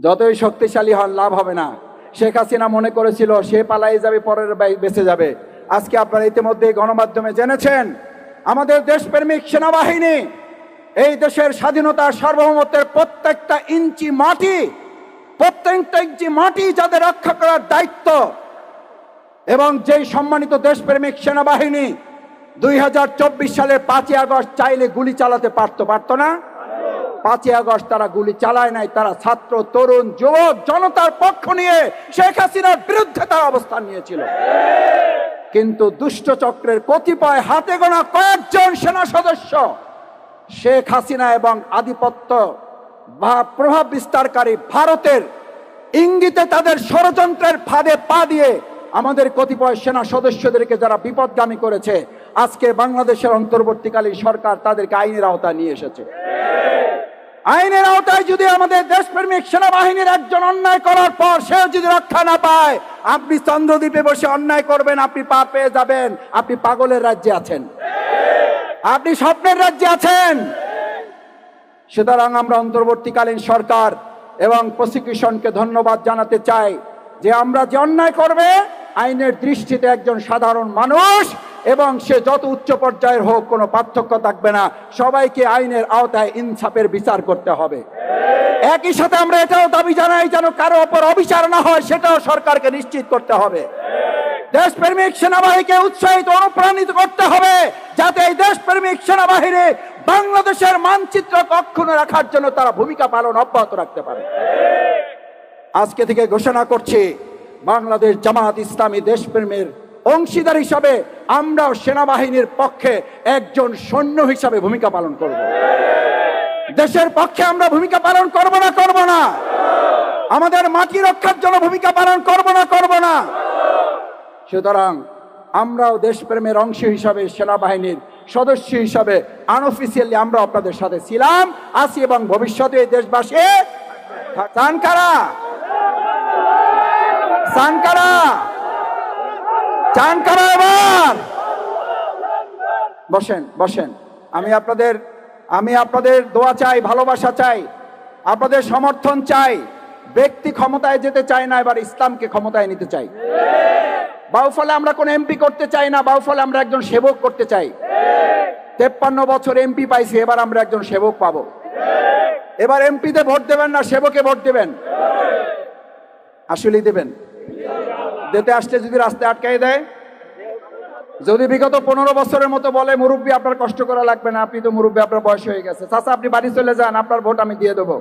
যতই শক্তিশালী হন লাভ হবে না। শেখ হাসিনা মনে করেছিল সে পালাই যাবে, পরের বেঁচে যাবে। আজকে আপনারা ইতিমধ্যে গণমাধ্যমে জেনেছেন আমাদের দেশপ্রেমিক সেনাবাহিনী এই দেশের স্বাধীনতা সার্বভৌমত্বের প্রত্যেকটা ইঞ্চি মাটি যাদের রক্ষা করার দায়িত্ব, এবং যেই সম্মানিত দেশপ্রেমিক সেনাবাহিনী 2024 সালের 5ই আগস্ট চাইলে গুলি চালাতে পারতো না? 5ই আগস্ট তারা গুলি চালায় নাই। তারা ছাত্র, তরুণ, যুবক জনতার পক্ষ নিয়ে শেখ হাসিনার বিরুদ্ধে তারা অবস্থান নিয়েছিল। কিন্তু দুষ্ট চক্রের কতিপয় হাতে গোনা কয়েকজন সেনা সদস্য শেখ হাসিনা এবং আধিপত্য বা প্রভাব বিস্তারকারী ভারতের ইঙ্গিতে তাদের ষড়যন্ত্রের ফাঁদে পা দিয়ে আমাদের কতিপয় সেনা সদস্যদেরকে যারা বিপদগামী করেছে, আজকে বাংলাদেশের অন্তর্বর্তীকালীন সরকার তাদেরকে আইনের আওতায় নিয়ে এসেছে। আইনের আওতায় যদি আমাদের দেশপ্রেমিক সেনাবাহিনীর একজন অন্যায় করার পর সেও যদি রক্ষা না পায়, আপনি চন্দ্রদ্বীপে বসে অন্যায় করবেন, আপনি পা পেয়ে যাবেন। আপনি পাগলের রাজ্যে আছেন, আপনি স্বপ্নের রাজ্যে আছেন। সুতরাং আমরা অন্তর্বর্তীকালীন সরকার এবং প্রসিকিউশনকে ধন্যবাদ জানাতে চাই যে আমরা যে অন্যায় করবে আইনের দৃষ্টিতে একজন সাধারণ মানুষ এবং সে যত উচ্চ পর্যায়ের হোক কোনো পার্থক্য থাকবে না, সবাইকে আইনের আওতায় ইনসাফের বিচার করতে হবে। একই সাথে আমরা এটাও দাবি জানাই যেন কারো ওপর অবিচার না হয়, সেটাও সরকারকে নিশ্চিত করতে হবে। দেশপ্রেমিক সেনাবাহিনীকে উৎসাহিত অনুপ্রাণিত করতে হবে যাতে এই দেশপ্রেমিক সেনাবাহিনী বাংলাদেশের মানচিত্র অক্ষুণ্ণ রাখার জন্য তারা ভূমিকা পালন অব্যাহত রাখতে পারে। আজকে থেকে ঘোষণা করছি বাংলাদেশ জামাত ইসলামী দেশপ্রেমের অংশীদার হিসাবে আমরাও সেনাবাহিনীর পক্ষে একজন সৈন্য হিসাবে ভূমিকা পালন করব। দেশের পক্ষে আমরা ভূমিকা পালন করব না, আমাদের মাটি রক্ষার জন্য ভূমিকা পালন করব না। সুতরাং আমরাও দেশপ্রেমের অংশ হিসাবে সেনাবাহিনীর সদস্য হিসাবে আনঅফিসিয়ালি আমরা আপনাদের সাথে ছিলাম, আছি এবং ভবিষ্যতে এই দেশবাসী এবার বসেন। আমি আপনাদের দোয়া চাই, ভালোবাসা চাই, আপনাদের সমর্থন চাই। ব্যক্তি ক্ষমতায় যেতে চাই না, এবার ইসলামকে ক্ষমতায় নিতে চাই। বাউফলে আমরা কোন এমপি করতে চাই না, বাউফলে আমরা একজন সেবক করতে চাই। 53 বছর এমপি পাইছি, এবার আমরা একজন সেবক পাবো। এবার এমপিতে ভোট দেবেন না, সেবকে ভোট দেবেন। আসলেই দেবেন। দিতে আসলে যদি রাস্তায় আটকাই দেয়, যদি বিগত 15 বছরের মতো বলে মুরব্বী আপনার কষ্ট করা লাগবে না, আপনি তো মুরব্বী, আপনার বয়স হয়ে গেছে, চাচা আপনি বাড়ি চলে যান, আপনার ভোট আমি দিয়ে দেবো।